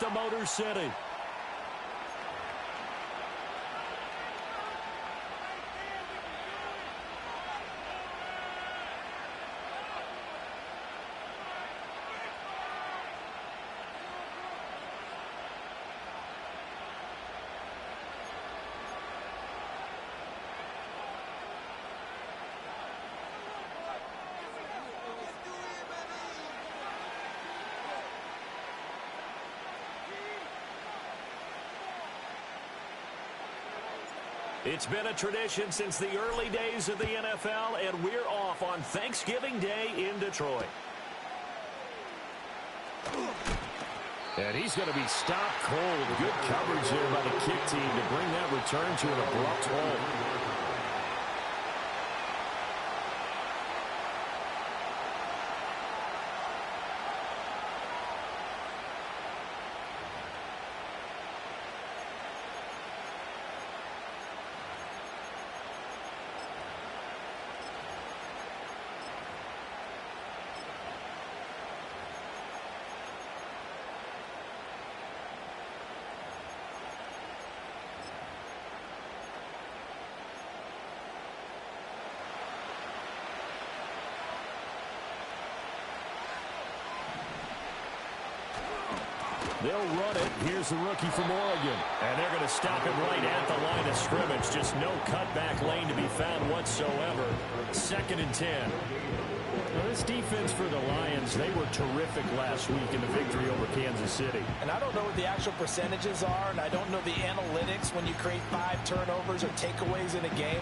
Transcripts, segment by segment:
at the Motor City. It's been a tradition since the early days of the NFL, and we're off on Thanksgiving Day in Detroit. And he's going to be stopped cold. Good coverage there by the kick team to bring that return to an abrupt halt. They'll run it. Here's the rookie from Oregon. And they're going to stop him right at the line of scrimmage. Just no cutback lane to be found whatsoever. 2nd and 10. Now, this defense for the Lions, they were terrific last week in the victory over Kansas City. And I don't know what the actual percentages are, and I don't know the analytics when you create 5 turnovers or takeaways in a game.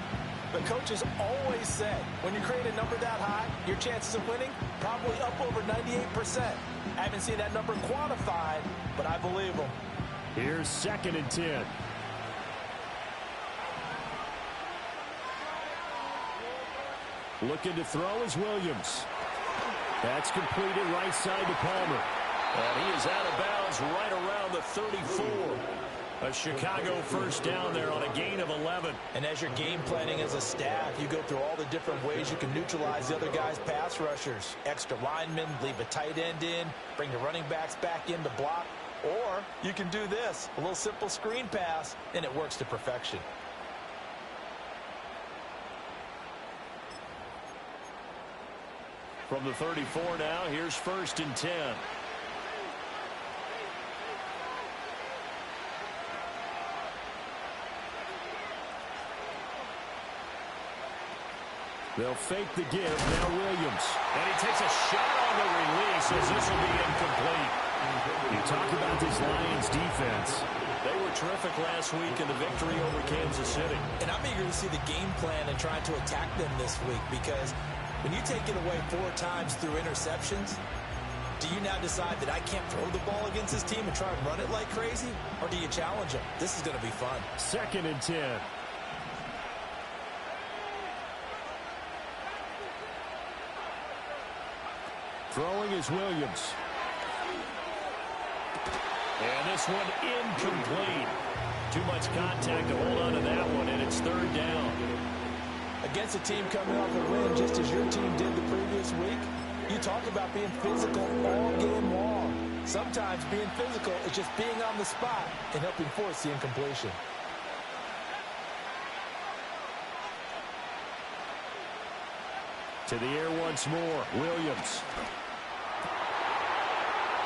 But coaches always said, when you create a number that high, your chances of winning probably up over 98%. I haven't seen that number quantified, but I believe them. Here's 2nd and 10. Looking to throw is Williams. That's completed right side to Palmer. And he is out of bounds right around the 34. A Chicago first down there on a gain of 11. And as you're game planning as a staff, you go through all the different ways you can neutralize the other guy's pass rushers. Extra linemen, leave a tight end in, bring the running backs back in to block. Or you can do this, a little simple screen pass, and it works to perfection. From the 34 now, here's 1st and 10. They'll fake the give. Now Williams. And he takes a shot on the release as this will be incomplete. You talk about this Lions defense. They were terrific last week in the victory over Kansas City. And I'm eager to see the game plan and trying to attack them this week, because when you take it away 4 times through interceptions, do you now decide that I can't throw the ball against this team and try and run it like crazy? Or do you challenge them? This is going to be fun. 2nd and 10. Throwing is Williams. And this one incomplete. Too much contact to hold on to that one, and it's 3rd down. Against a team coming off a win just as your team did the previous week, you talk about being physical all game long. Sometimes being physical is just being on the spot and helping force the incompletion. To the air once more, Williams.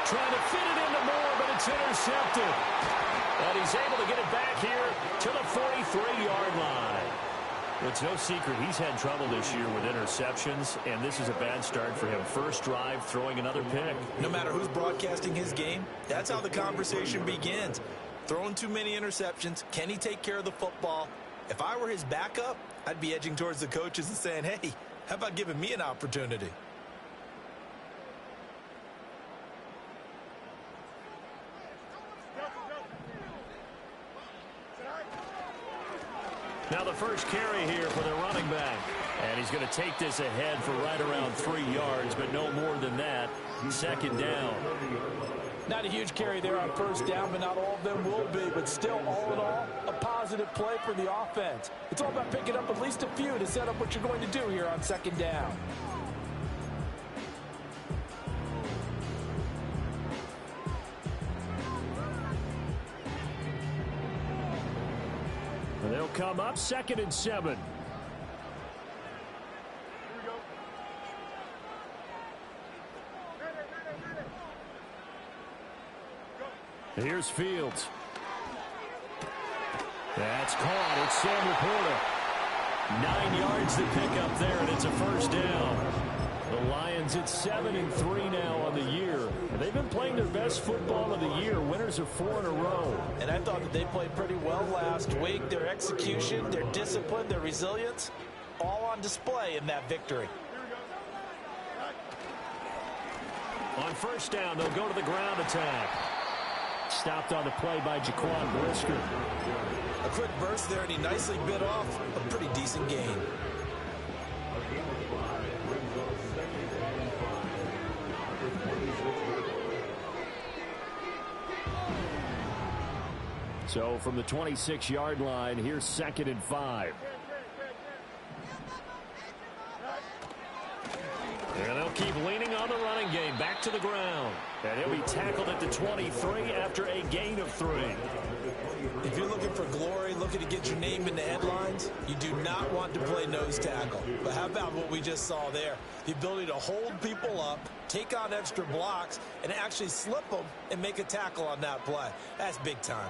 Trying to fit it into Moore, but it's intercepted. And he's able to get it back here to the 43-yard line. It's no secret he's had trouble this year with interceptions, and this is a bad start for him. First drive, throwing another pick. No matter who's broadcasting his game, that's how the conversation begins. Throwing too many interceptions, can he take care of the football? If I were his backup, I'd be edging towards the coaches and saying, hey, how about giving me an opportunity? Now the first carry here for the running back. And he's going to take this ahead for right around 3 yards, but no more than that. 2nd down. Not a huge carry there on 1st down, but not all of them will be. But still, all in all, a positive play for the offense. It's all about picking up at least a few to set up what you're going to do here on 2nd down. They'll come up 2nd and 7. Here's Fields. That's caught. It's Sam Laporta. 9 yards to pick up there, and it's a first down. The Lions at 7-3 now on the year. And they've been playing their best football of the year. Winners of 4 in a row. And I thought that they played pretty well last week. Their execution, their discipline, their resilience, all on display in that victory. On first down, they'll go to the ground attack. Stopped on the play by Jaquan Brisker. A quick burst there, and he nicely bit off a pretty decent gain. So from the 26-yard line, here's 2nd and 5. And they'll keep leaning on the running game. Back to the ground. And he'll be tackled at the 23 after a gain of 3. If you're looking for glory, looking to get your name in the headlines, you do not want to play nose tackle. But how about what we just saw there? The ability to hold people up, take on extra blocks, and actually slip them and make a tackle on that play. That's big time.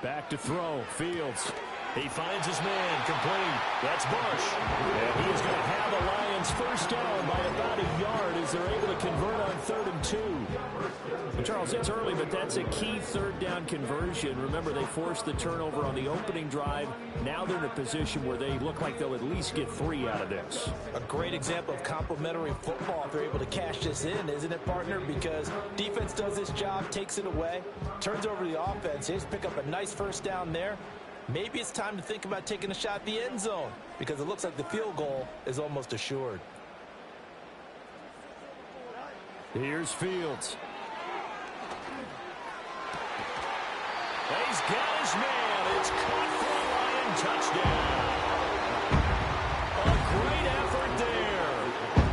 Back to throw. Fields. He finds his man. Complete. That's Bush. And he is going to have the Lions first down by about a yard as they're able to convert on 3rd and 2. Well, Charles, it's early, but that's a key 3rd down conversion. Remember, they forced the turnover on the opening drive. Now they're in a position where they look like they'll at least get 3 out of this. A great example of complementary football if they're able to cash this in, isn't it, partner? Because defense does this job, takes it away, turns over the offense. They just pick up a nice first down there. Maybe it's time to think about taking a shot at the end zone because it looks like the field goal is almost assured. Here's Fields. He's got his man. It's caught for a Lion touchdown. A great effort there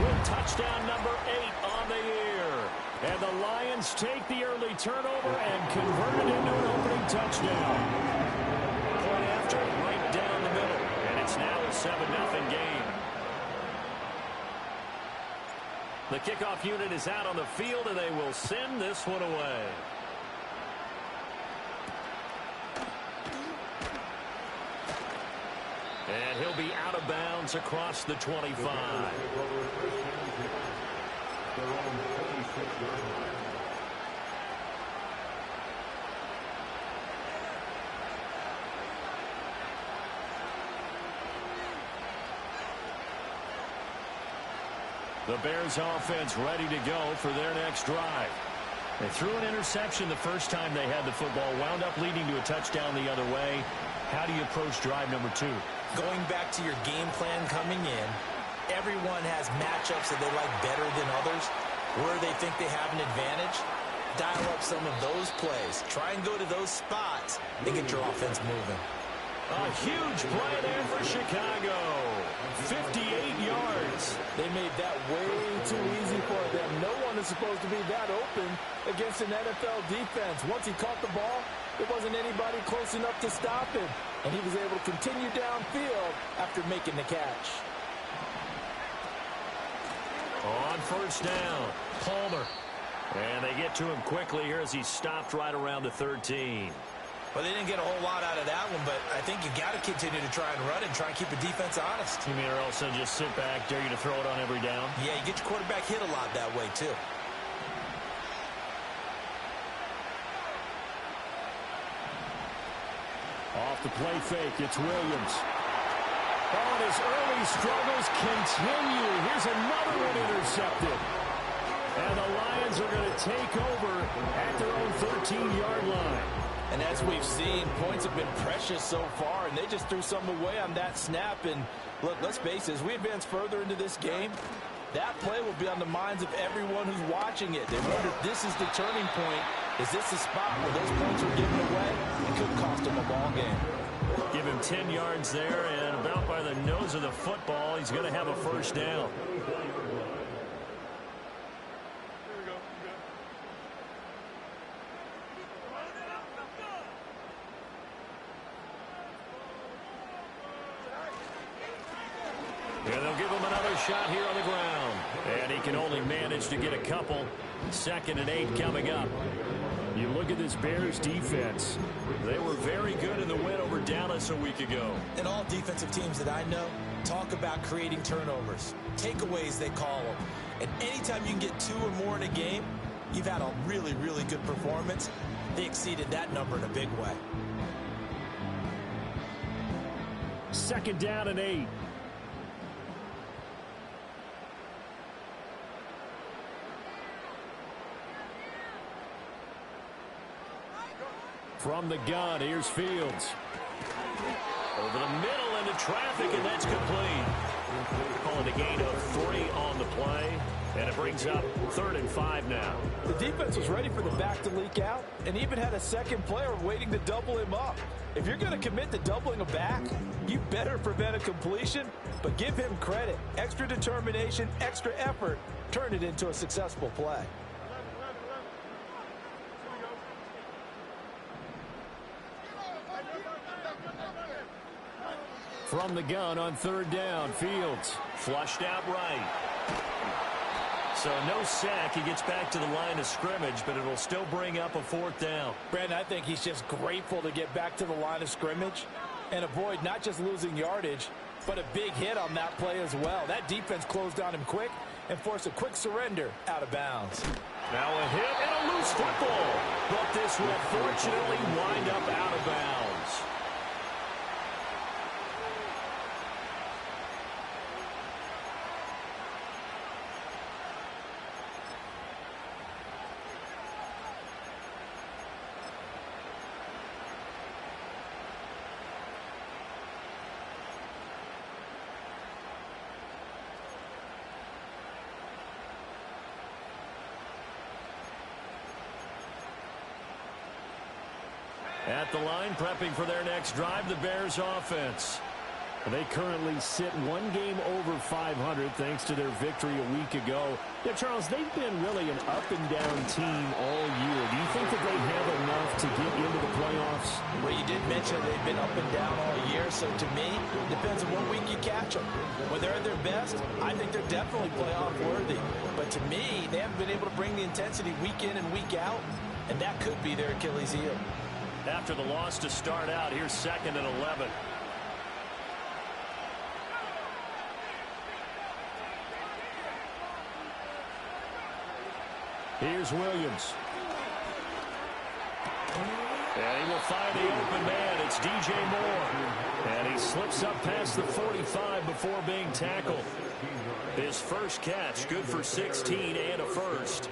with touchdown number 8 on the year. And the Lions take the early turnover and convert it into an opening touchdown. After right down the middle, and it's now a 7-0 game. The kickoff unit is out on the field, and they will send this one away. And he'll be out of bounds across the 25. The Bears offense ready to go for their next drive. They threw an interception the first time they had the football, wound up leading to a touchdown the other way. How do you approach drive number 2? Going back to your game plan coming in, everyone has matchups that they like better than others, where they think they have an advantage. Dial up some of those plays. Try and go to those spots and get your offense moving. A huge play there for Chicago. 58 yards. They made that way too easy for them. No one is supposed to be that open against an NFL defense. Once he caught the ball, there wasn't anybody close enough to stop him. And he was able to continue downfield after making the catch. On first down, Palmer. And they get to him quickly here as he stopped right around the 13. Well, they didn't get a whole lot out of that one, but I think you got to continue to try and run and try and keep the defense honest. You mean or else they'll just sit back, dare you to throw it on every down? Yeah, you get your quarterback hit a lot that way, too. Off the play fake, it's Williams. Oh, and his early struggles continue. Here's another one intercepted. And the Lions are going to take over at their own 13-yard line. And as we've seen, points have been precious so far, and they just threw some away on that snap. And look, let's face it, as we advance further into this game, that play will be on the minds of everyone who's watching it. They wonder if this is the turning point. Is this the spot where those points are given away? It could cost them a ball game. Give him 10 yards there, and about by the nose of the football, he's going to have a first down. And they'll give him another shot here on the ground. And he can only manage to get a couple. 2nd and 8 coming up. You look at this Bears defense. They were very good in the win over Dallas a week ago. And all defensive teams that I know talk about creating turnovers. Takeaways, they call them. And anytime you can get 2 or more in a game, you've had a really, really good performance. They exceeded that number in a big way. 2nd down and 8. From the gun, here's Fields. Over the middle into traffic, and that's complete. Calling a gain of 3 on the play, and it brings up 3rd and 5 now. The defense was ready for the back to leak out and even had a second player waiting to double him up. If you're going to commit to doubling a back, you better prevent a completion, but give him credit. Extra determination, extra effort, turn it into a successful play. From the gun on 3rd down, Fields flushed out right. So no sack. He gets back to the line of scrimmage, but it'll still bring up a 4th down. Brandon, I think he's just grateful to get back to the line of scrimmage and avoid not just losing yardage, but a big hit on that play as well. That defense closed on him quick and forced a quick surrender out of bounds. Now a hit and a loose football. But this will fortunately wind up out of bounds. At the line, prepping for their next drive, the Bears offense. They currently sit 1 game over 500 thanks to their victory a week ago. Yeah, Charles, they've been really an up-and-down team all year. Do you think that they have enough to get into the playoffs? Well, you did mention they've been up and down all year, so to me, it depends on what week you catch them. When they're at their best, I think they're definitely playoff worthy. But to me, they haven't been able to bring the intensity week in and week out, and that could be their Achilles heel. After the loss to start out, here's 2nd and 11. Here's Williams. And he will find the open man. It's DJ Moore. And he slips up past the 45 before being tackled. His first catch, good for 16 and a first.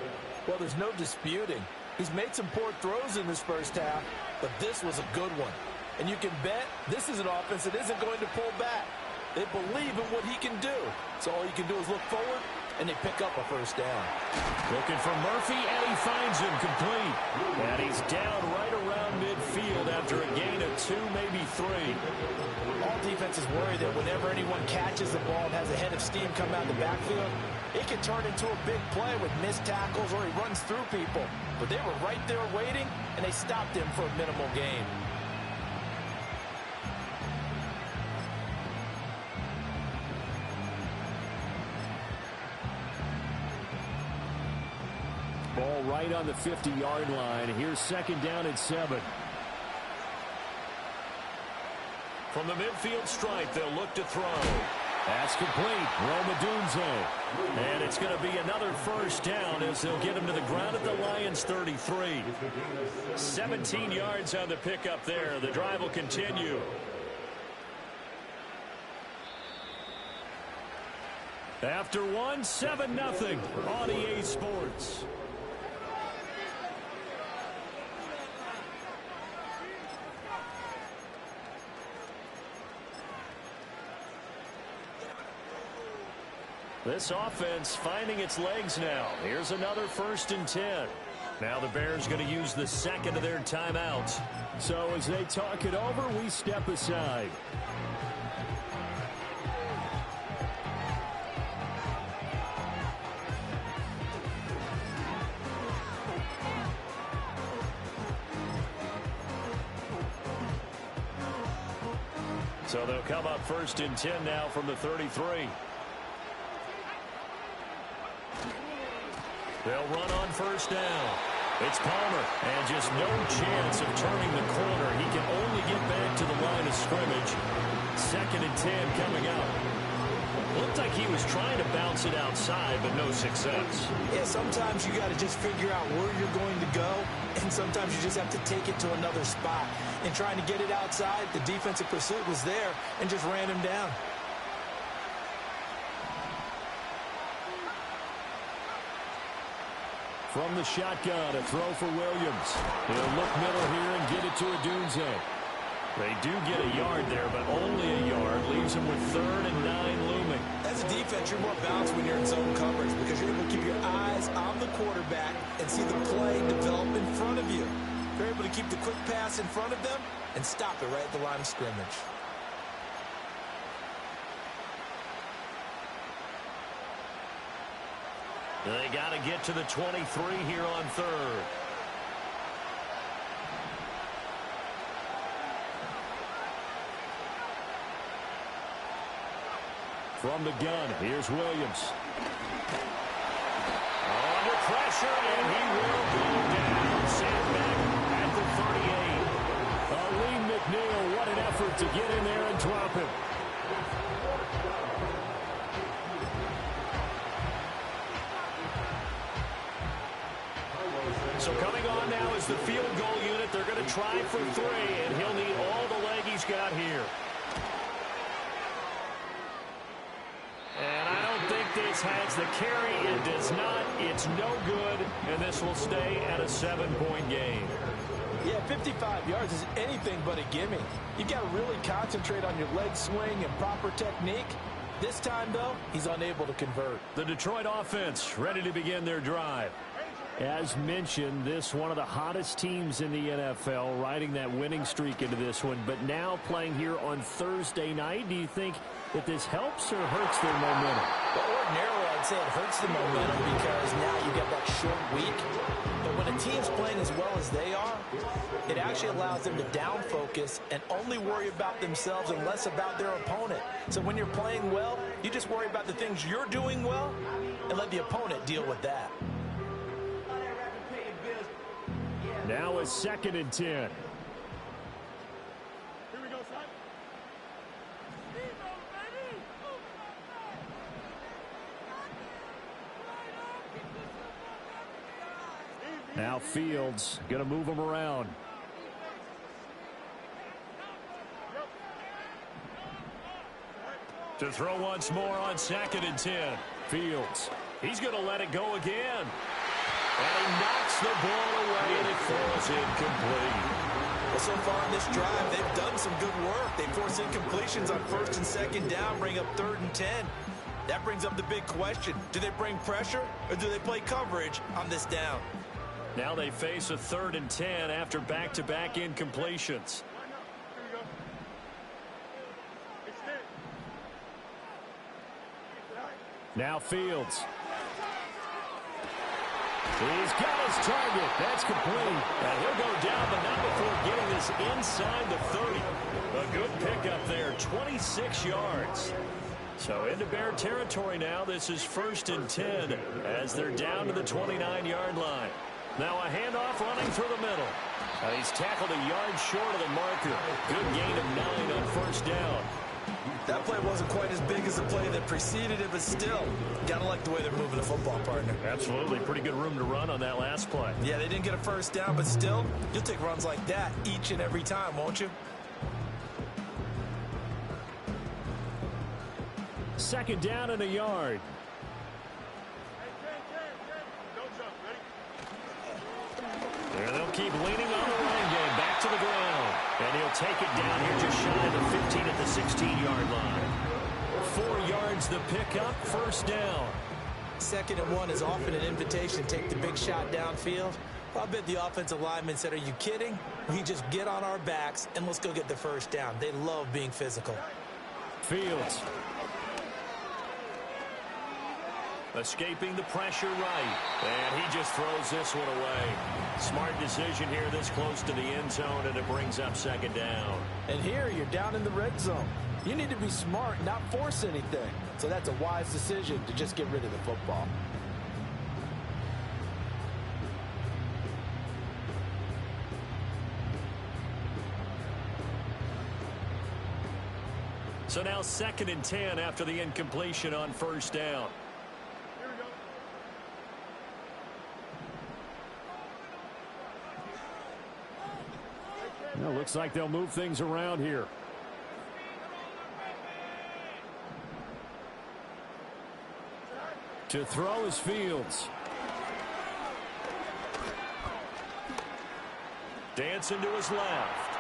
Well, there's no disputing. He's made some poor throws in this first half, but this was a good one. And you can bet this is an offense that isn't going to pull back. They believe in what he can do. So all you can do is look forward, and they pick up a first down. Looking for Murphy, and he finds him complete. And he's down right around midfield after a gain of 2, maybe 3. All defenses worry that whenever anyone catches the ball and has a head of steam come out of the backfield, it can turn into a big play with missed tackles or he runs through people. But they were right there waiting, and they stopped him for a minimal gain. Ball right on the 50-yard line. Here's 2nd down and 7. From the midfield stripe, they'll look to throw. That's complete. Romadunze. And it's going to be another first down as they'll get him to the ground at the Lions' 33. 17 yards on the pickup there. The drive will continue. After 1, 7-0 on EA Sports. This offense finding its legs now. Here's another 1st and 10. Now the Bears going to use the second of their timeouts. So as they talk it over, we step aside. So they'll come up 1st and 10 now from the 33. They'll run on first down. It's Palmer, and just no chance of turning the corner. He can only get back to the line of scrimmage. 2nd and 10 coming up. Looked like he was trying to bounce it outside, but no success. Yeah, sometimes you got to just figure out where you're going to go, and sometimes you just have to take it to another spot. And trying to get it outside, the defensive pursuit was there and just ran him down. From the shotgun, a throw for Williams. He'll look middle here and get it to Odunze. They do get a yard there, but only a yard. Leaves him with 3rd and 9 looming. As a defense, you're more balanced when you're in zone coverage because you're able to keep your eyes on the quarterback and see the play develop in front of you. You're able to keep the quick pass in front of them and stop it right at the line of scrimmage. They got to get to the 23 here on 3rd. From the gun, here's Williams. Under pressure, and he will go down. Sandback at the 38. Lee McNeil, what an effort to get in there and drop him. So coming on now is the field goal unit. They're going to try for 3, and he'll need all the leg he's got here. And I don't think this has the carry. It does not. It's no good, and this will stay at a 7-point game. Yeah, 55 yards is anything but a gimme. You've got to really concentrate on your leg swing and proper technique. This time, though, he's unable to convert. The Detroit offense ready to begin their drive. As mentioned, this one of the hottest teams in the NFL, riding that winning streak into this one, but now playing here on Thursday night. Do you think that this helps or hurts their momentum? Well, ordinarily, I'd say it hurts the momentum because now you get that short week. But when a team's playing as well as they are, it actually allows them to down focus and only worry about themselves and less about their opponent. So when you're playing well, you just worry about the things you're doing well and let the opponent deal with that. Now a 2nd and 10. Here we go, son. Now Fields going to move him around. To throw once more on 2nd and 10. Fields. He's going to let it go again. And he knocks the ball away, and it falls incomplete. Well, so far in this drive, they've done some good work. They force incompletions on 1st and 2nd down, bring up 3rd and 10. That brings up the big question. Do they bring pressure, or do they play coverage on this down? Now they face a 3rd and 10 after back-to-back incompletions. Now Fields. He's got his target. That's complete. And he'll go down, but not before getting this inside the 30. A good pickup there, 26 yards. So into Bear territory now. This is 1st and 10 as they're down to the 29-yard line. Now a handoff running through the middle. He's tackled a yard short of the marker. Good gain of 9 on 1st down. That play wasn't quite as big as the play that preceded it, but still, gotta like the way they're moving the football, partner. Absolutely. Pretty good room to run on that last play. Yeah, they didn't get a 1st down, but still, you'll take runs like that each and every time, won't you? 2nd down and a yard. There they'll keep leaning on the running game. Back to the ground. And he'll take it down here just shy of the 15 at the 16-yard line. 4 yards the pickup, 1st down. 2nd and 1 is often an invitation to take the big shot downfield. I bet the offensive lineman said, are you kidding? We just get on our backs and let's go get the 1st down. They love being physical. Fields. Escaping the pressure right. And he just throws this one away. Smart decision here this close to the end zone, and it brings up 2nd down. And here you're down in the red zone. You need to be smart, not force anything. So that's a wise decision to just get rid of the football. So now 2nd and 10 after the incompletion on first down. Well, looks like they'll move things around here. To throw is Fields. Dancing to his left.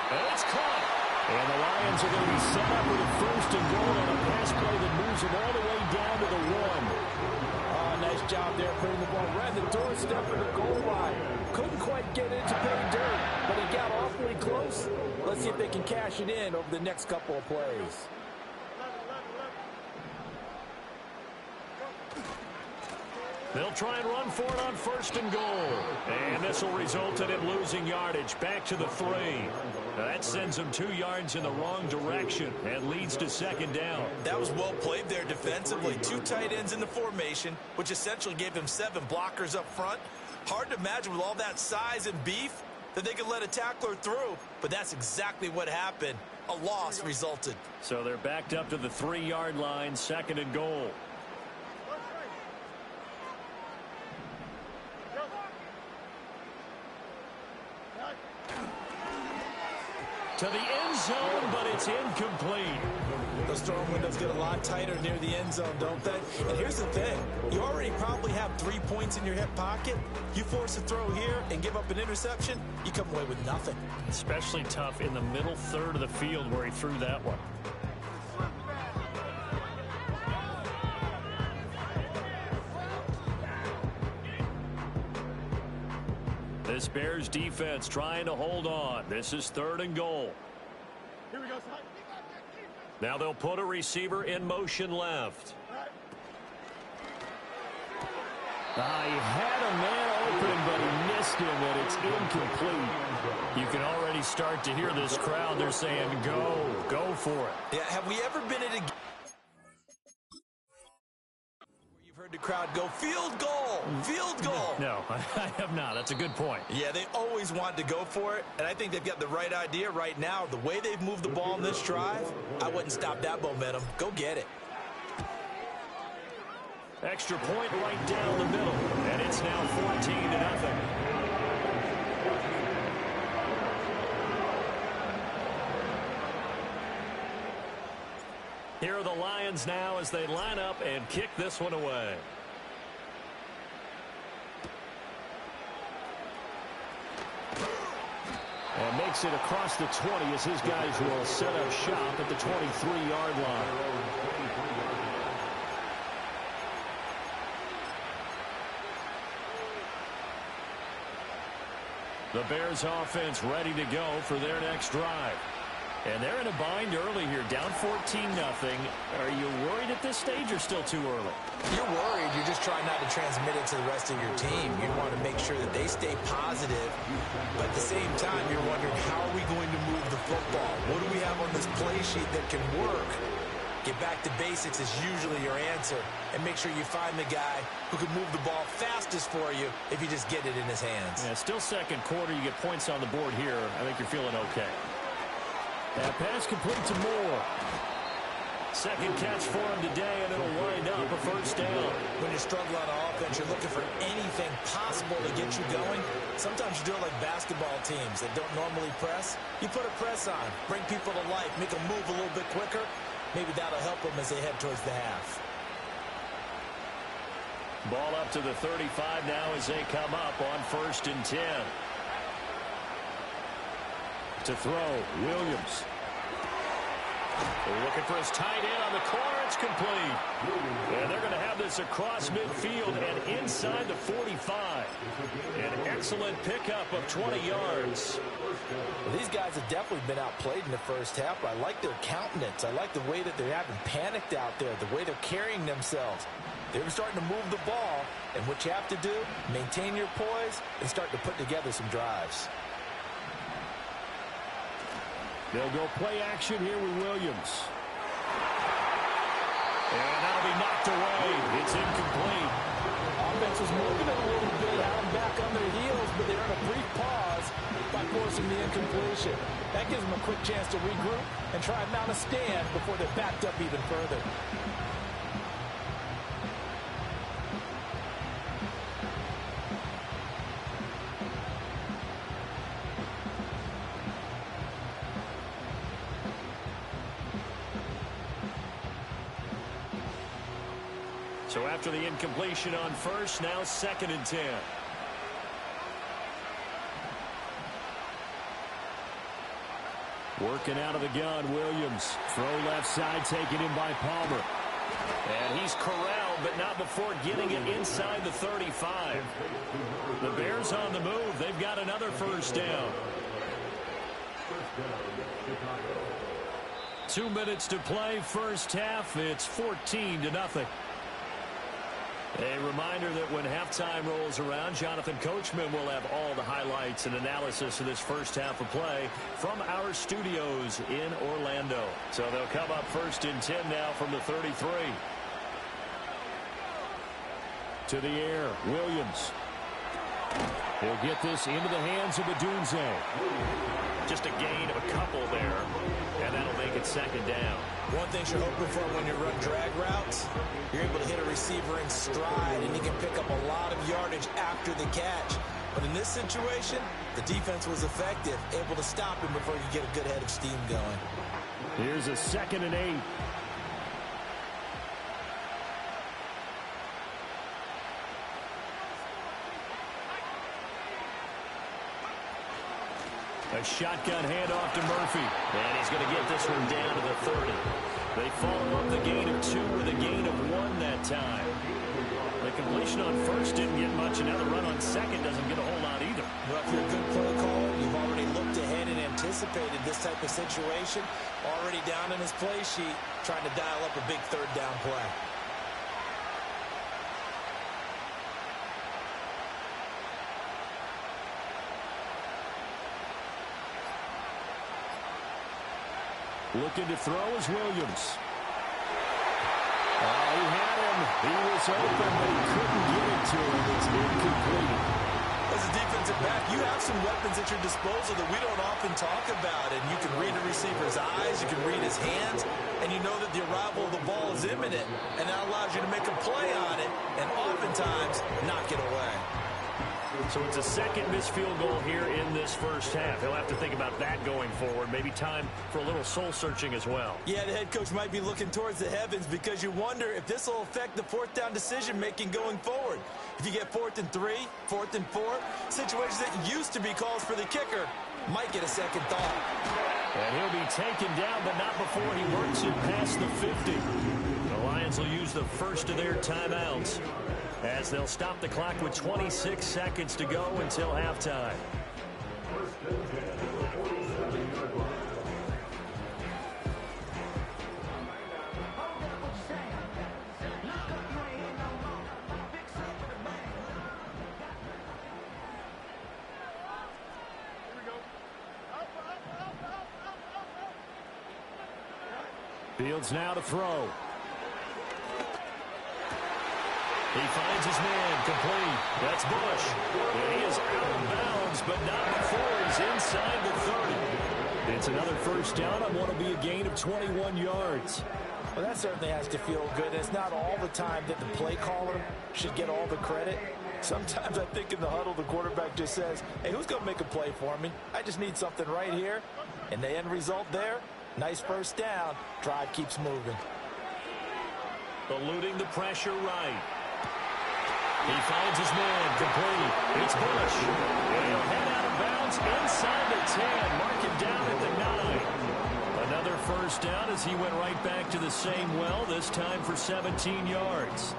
And it's caught. And the Lions are going to be set up with a 1st and goal on a pass play that moves them all the way down to the 1. Nice job there putting the ball right at the doorstep of the goal line. Couldn't quite get it to pay dirt, but he got awfully close. Let's see if they can cash it in over the next couple of plays. They'll try and run for it on 1st and goal. And this will result in it losing yardage back to the 3. Now that sends them 2 yards in the wrong direction and leads to 2nd down. That was well played there defensively. 2 tight ends in the formation, which essentially gave them 7 blockers up front. Hard to imagine with all that size and beef that they could let a tackler through, but that's exactly what happened. A loss resulted. So they're backed up to the 3-yard line, 2nd and goal. To the end zone, but it's incomplete. Those throwing windows get a lot tighter near the end zone, don't they? And here's the thing. You already probably have 3 points in your hip pocket. You force a throw here and give up an interception, you come away with nothing. Especially tough in the middle third of the field where he threw that one. This Bears defense trying to hold on. This is 3rd and goal. Here we go, son. Now they'll put a receiver in motion left. He had a man open, but he missed him, and it's incomplete. You can already start to hear this crowd. They're saying, go for it. Yeah, have we ever been at a game where you've heard the crowd go, field goal, field goal? No, I have not. That's a good point. Yeah, they always want to go for it, and I think they've got the right idea right now. The way they've moved the ball in this drive, I wouldn't stop that momentum. Go get it. Extra point right down the middle, and it's now 14-0. Here are the Lions now as they line up and kick this one away. And makes it across the 20 as his guys will set up shop at the 23-yard line. The Bears offense ready to go for their next drive. And they're in a bind early here, down 14-0. Are you worried at this stage or still too early? You're worried. You're just trying not to transmit it to the rest of your team. You want to make sure that they stay positive. But at the same time, you're wondering, how are we going to move the football? What do we have on this play sheet that can work? Get back to basics is usually your answer. And make sure you find the guy who can move the ball fastest for you if you just get it in his hands. Yeah, still second quarter. You get points on the board here. I think you're feeling okay. That pass complete to Moore. Second catch for him today, and it'll wind up a first down. When you struggle on offense, you're looking for anything possible to get you going. Sometimes you do it like basketball teams that don't normally press. You put a press on, bring people to life, make them move a little bit quicker. Maybe that'll help them as they head towards the half. Ball up to the 35 now as they come up on 1st and 10. To throw, Williams. They're looking for his tight end on the corner. It's complete. And they're going to have this across midfield and inside the 45. An excellent pickup of 20 yards. Well, these guys have definitely been outplayed in the first half. I like their countenance. I like the way that they haven't panicked out there, the way they're carrying themselves. They're starting to move the ball, and what you have to do, maintain your poise and start to put together some drives. They'll go play action here with Williams. And that'll be knocked away. It's incomplete. Offense was moving it a little bit, out and back on their heels, but they're in a brief pause by forcing the incompletion. That gives them a quick chance to regroup and try and mount a stand before they're backed up even further. So after the incompletion on first, now 2nd and 10. Working out of the gun, Williams. Throw left side, taken in by Palmer. And he's corralled, but not before getting it inside the 35. The Bears on the move. They've got another first down. 2 minutes to play, first half. It's 14-0. A reminder that when halftime rolls around, Jonathan Coachman will have all the highlights and analysis of this first half of play from our studios in Orlando. So they'll come up 1st and 10 now from the 33. To the air, Williams. He'll get this into the hands of Odunze. Just a gain of a couple there, and that'll make it 2nd down. One thing you're hoping for when you run drag routes, you're able to hit a receiver in stride, and he can pick up a lot of yardage after the catch. But in this situation, the defense was effective, able to stop him before you get a good head of steam going. Here's a 2nd and 8. A shotgun handoff to Murphy. And he's going to get this one down to the 30. They follow up the gain of 2 with a gain of 1 that time. The completion on first didn't get much, and now the run on second doesn't get a whole lot either. Well, if you're a good play caller, you've already looked ahead and anticipated this type of situation. Already down in his play sheet, trying to dial up a big 3rd down play. Looking to throw is Williams. Oh, he had him. He was open, but he couldn't get it to him. It's incomplete. As a defensive back, you have some weapons at your disposal that we don't often talk about. And you can read a receiver's eyes, you can read his hands, and you know that the arrival of the ball is imminent. And that allows you to make a play on it and oftentimes knock it away. So it's a 2nd missed field goal here in this first half. He'll have to think about that going forward. Maybe time for a little soul-searching as well. Yeah, the head coach might be looking towards the heavens because you wonder if this will affect the 4th down decision-making going forward. If you get 4th and 3, 4th and 4, situations that used to be calls for the kicker might get a second thought. And he'll be taken down, but not before he works it past the 50. The Lions will use the first of their timeouts, as they'll stop the clock with 26 seconds to go until halftime. Fields now to throw. He finds his man, complete. That's Bush. And he is out of bounds, but not before he's inside the 30. It's another first down on what will be a gain of 21 yards. Well, that certainly has to feel good. It's not all the time that the play caller should get all the credit. Sometimes I think in the huddle, the quarterback just says, hey, who's going to make a play for me? I just need something right here. And the end result there, nice first down. Drive keeps moving. Eluding the pressure right. He finds his man, complete. It's Bush. And he'll head out of bounds inside the 10. Mark him down at the 9. Another first down as he went right back to the same well, this time for 17 yards.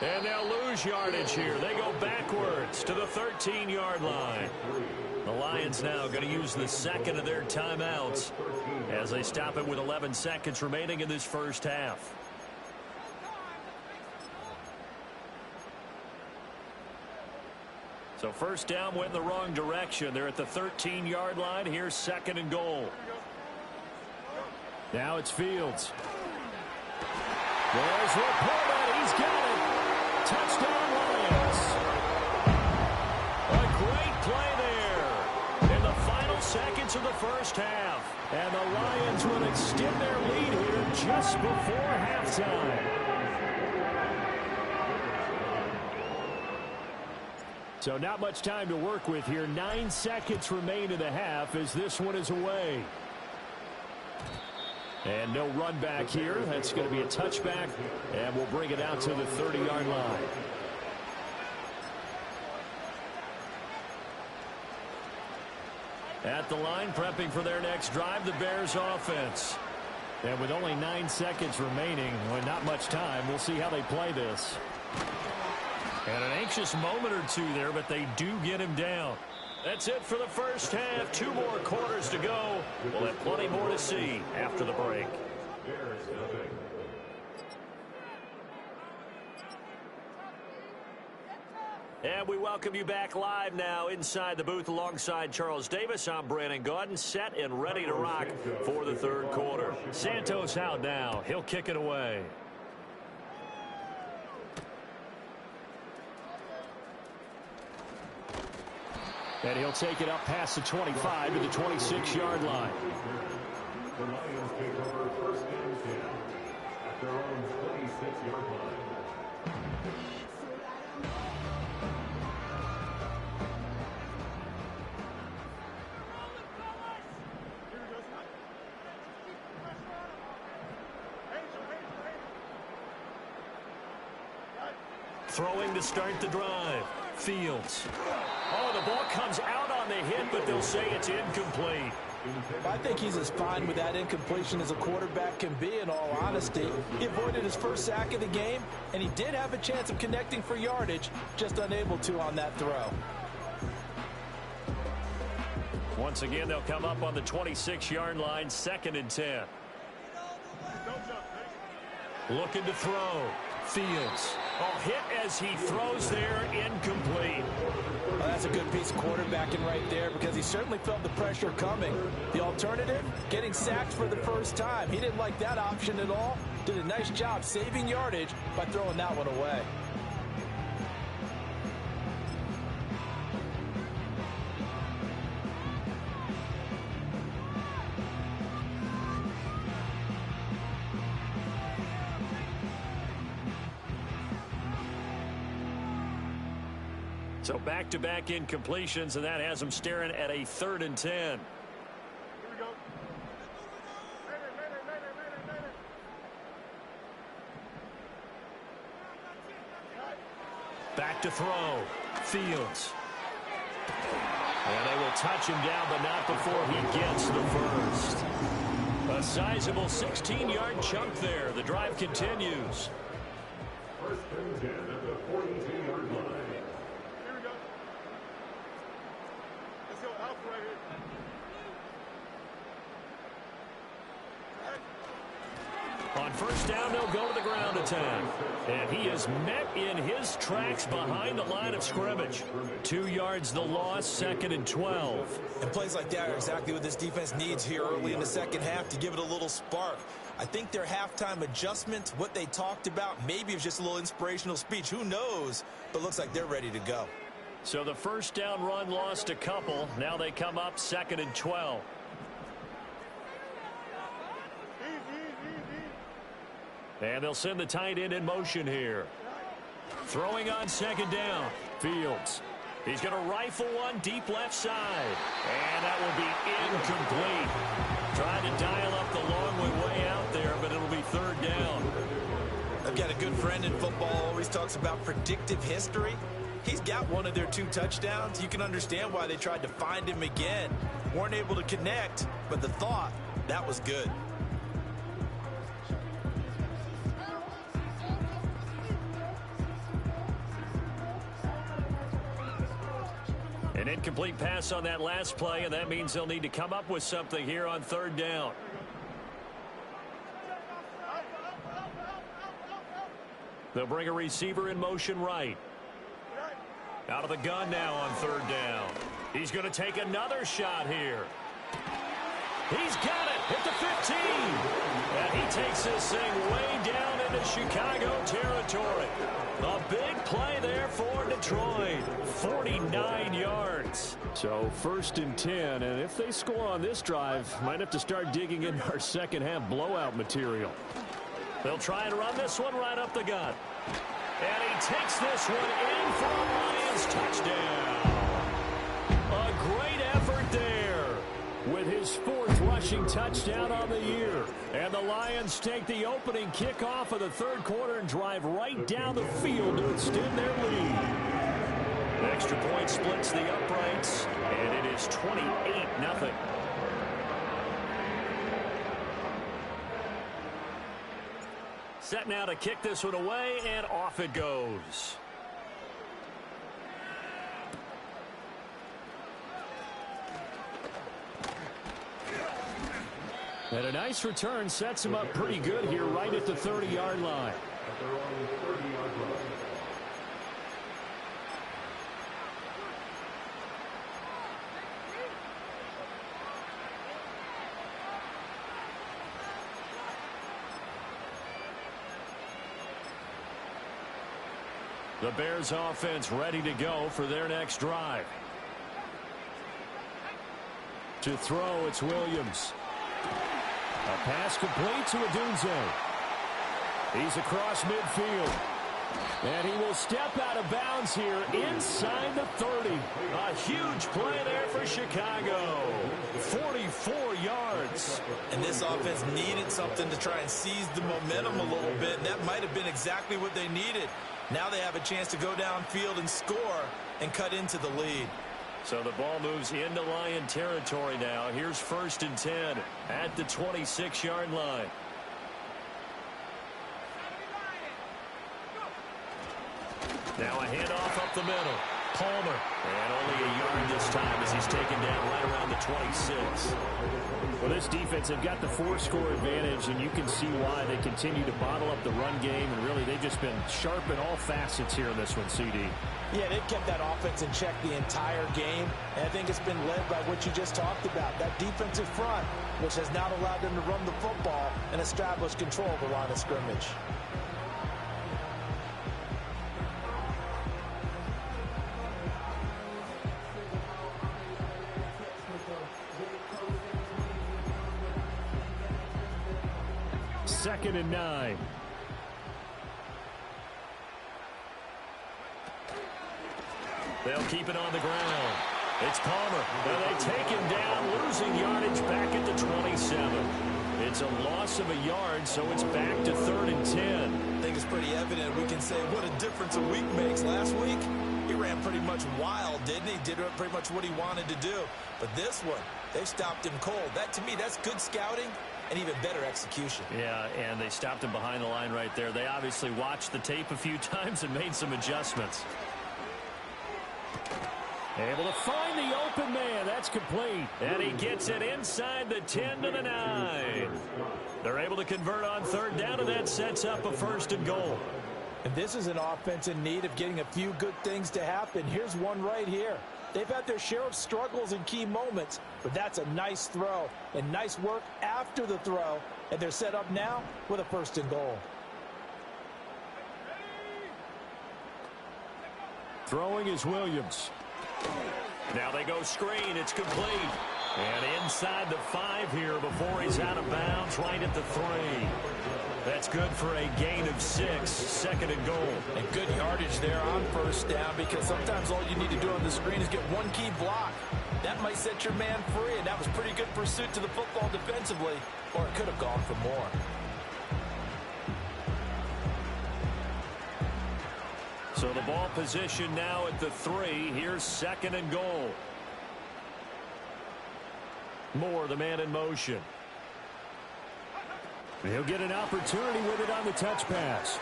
And they'll lose yardage here. They go backwards to the 13-yard line. The Lions now going to use the second of their timeouts as they stop it with 11 seconds remaining in this first half. So first down went in the wrong direction. They're at the 13-yard line. Here's second and goal. Now it's Fields. There's Laporta. He's got it. Touchdown, Lions. A great play there in the final seconds of the first half. And the Lions will extend their lead here just before halftime. So not much time to work with here. 9 seconds remain in the half as this one is away. And no run back here. That's going to be a touchback. And we'll bring it out to the 30-yard line. At the line, prepping for their next drive, the Bears offense. And with only 9 seconds remaining, well, not much time, we'll see how they play this. And an anxious moment or two there, but they do get him down. That's it for the first half. 2 more quarters to go. We'll have plenty more to see after the break. And we welcome you back live now inside the booth alongside Charles Davis. I'm Brandon Gaudin, set and ready to rock for the third quarter. Santos out now. He'll kick it away. And he'll take it up past the 25 to the 26-yard line. The Lions take over first and 10 at their own 26-yard line. Throwing to start the drive. Fields. Oh, the ball comes out on the hit, but they'll say it's incomplete. I think he's as fine with that incompletion as a quarterback can be, in all honesty. He avoided his first sack of the game, and he did have a chance of connecting for yardage, just unable to on that throw. Once again, they'll come up on the 26-yard line, second and 10. Looking to throw. Fields. Oh, hit as he throws there, incomplete. Well, that's a good piece of quarterbacking right there because he certainly felt the pressure coming. The alternative, getting sacked for the first time. He didn't like that option at all. Did a nice job saving yardage by throwing that one away. So back-to-back incompletions, and that has them staring at a 3rd and 10. Here we go. Back to throw. Fields. And they will touch him down, but not before he gets the first. A sizable 16-yard chunk there. The drive continues. First and 10 at the 42-yard line. Here we go. Let's go out right here. On first down, they'll go to the ground attack. And he is met in his tracks behind the line of scrimmage. 2 yards the loss, 2nd and 12. And plays like that are exactly what this defense needs here early in the second half to give it a little spark. I think their halftime adjustments, what they talked about, maybe it's just a little inspirational speech. Who knows? But looks like they're ready to go. So the first down run lost a couple. Now they come up 2nd and 12. And they'll send the tight end in motion here. Throwing on 2nd down. Fields. He's going to rifle one deep left side. And that will be incomplete. Trying to dial up the long way out there, but it'll be 3rd down. I've got a good friend in football, always talks about predictive history. He's got one of their 2 touchdowns. You can understand why they tried to find him again. Weren't able to connect, but the thought, that was good. An incomplete pass on that last play, and that means they'll need to come up with something here on third down. They'll bring a receiver in motion right. Out of the gun now on third down. He's going to take another shot here. He's got it at the 15. And he takes this thing way down into Chicago territory. A big play there for Detroit. 49 yards. So 1st and 10, and if they score on this drive, might have to start digging in our second half blowout material. They'll try and run this one right up the gut. And he takes this one in for a Lions touchdown. A great effort there with his 4th rushing touchdown on the year. And the Lions take the opening kickoff of the 3rd quarter and drive right down the field to extend their lead. Extra point splits the uprights, and it is 28-0. Set now to kick this one away, and off it goes. And a nice return sets him up pretty good here right at the 30-yard line. At their own 30-yard line. The Bears offense ready to go for their next drive. To throw, it's Williams. A pass complete to Odunze. He's across midfield. And he will step out of bounds here inside the 30. A huge play there for Chicago. 44 yards. And this offense needed something to try and seize the momentum a little bit, and that might have been exactly what they needed. Now they have a chance to go downfield and score and cut into the lead. So the ball moves into Lion territory now. Here's 1st and 10 at the 26-yard line. Now a handoff up the middle. Palmer. And only a yard this time as he's taken down right around the 26. Well, this defense, they've got the 4-score advantage, and you can see why they continue to bottle up the run game, and really they've just been sharp in all facets here in this one, CD. Yeah, they've kept that offense in check the entire game, and I think it's been led by what you just talked about, that defensive front, which has not allowed them to run the football and establish control of the line of scrimmage. Second and 9. They'll keep it on the ground. It's Palmer. And they take him down, losing yardage back at the 27. It's a loss of a yard, so it's back to 3rd and 10. I think it's pretty evident. We can say what a difference a week makes. Last week, he ran pretty much wild, didn't he? Did pretty much what he wanted to do. But this one, they stopped him cold. That, to me, that's good scouting and even better execution. Yeah, and they stopped him behind the line right there. They obviously watched the tape a few times and made some adjustments. Able to find the open man. That's complete. And he gets it inside the 10 to the 9. They're able to convert on 3rd down, and that sets up a 1st and goal. And this is an offense in need of getting a few good things to happen. Here's one right here. They've had their share of struggles in key moments, but that's a nice throw and nice work after the throw. And they're set up now with a 1st and goal. Throwing is Williams. Now they go screen. It's complete. And inside the 5 here before he's out of bounds right at the 3. That's good for a gain of 6, 2nd and goal. And good yardage there on 1st down, because sometimes all you need to do on the screen is get one key block. That might set your man free, and that was pretty good pursuit to the football defensively, or it could have gone for more. So the ball position now at the 3. Here's 2nd and goal. Moore, the man in motion. He'll get an opportunity with it on the touch pass.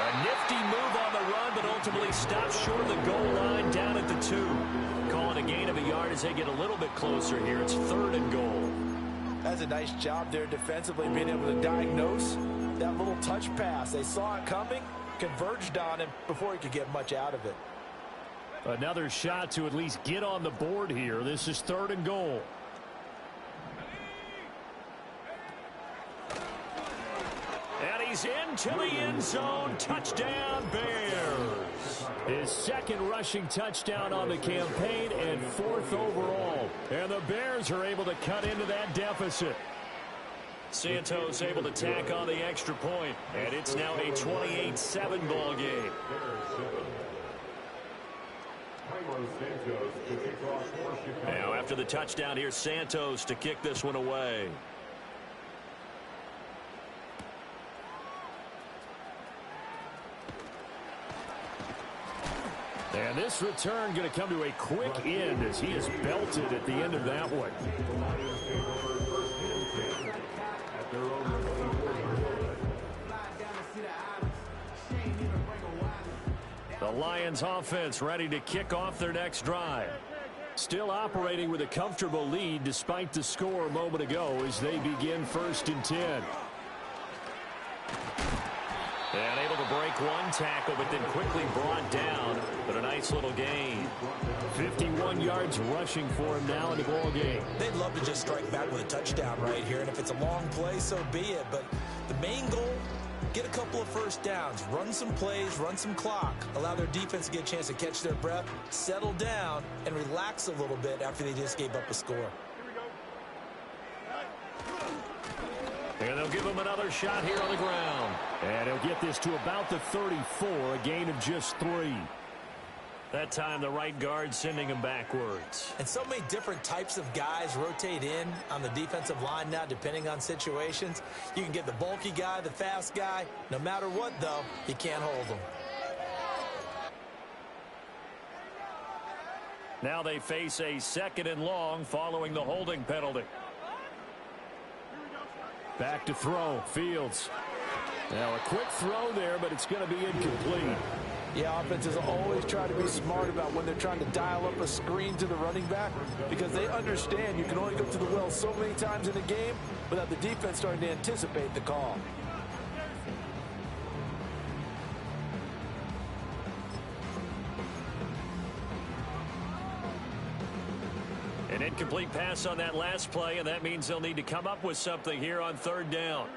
A nifty move on the run, but ultimately stopped short of the goal line down at the 2. Calling a gain of a yard as they get a little bit closer here. It's 3rd and goal. That's a nice job there defensively, being able to diagnose that little touch pass. They saw it coming, converged on him before he could get much out of it. Another shot to at least get on the board here. This is 3rd and goal. And he's into the end zone. Touchdown, Bears. His 2nd rushing touchdown on the campaign and 4th overall. And the Bears are able to cut into that deficit. Santos able to tack on the extra point, and it's now a 28-7 ball game. Now after the touchdown, here's Santos to kick this one away. And this return going to come to a quick end as he is belted at the end of that one. The Lions offense ready to kick off their next drive. Still operating with a comfortable lead despite the score a moment ago as they begin 1st and 10. And able to break one tackle, but then quickly brought down. But a nice little gain. 51 yards rushing for him now in the ball game. They'd love to just strike back with a touchdown right here, and if it's a long play, so be it. But the main goal, get a couple of first downs, run some plays, run some clock, allow their defense to get a chance to catch their breath, settle down, and relax a little bit after they just gave up a score. And they'll give him another shot here on the ground. And he'll get this to about the 34, a gain of just 3. That time the right guard sending him backwards. And so many different types of guys rotate in on the defensive line now, depending on situations. You can get the bulky guy, the fast guy. No matter what, though, you can't hold them. Now they face a 2nd and long following the holding penalty. Back to throw, Fields. Now a quick throw there, but it's going to be incomplete. Yeah, offenses always try to be smart about when they're trying to dial up a screen to the running back, because they understand you can only go to the well so many times in a game without the defense starting to anticipate the call. An incomplete pass on that last play, and that means they'll need to come up with something here on 3rd down.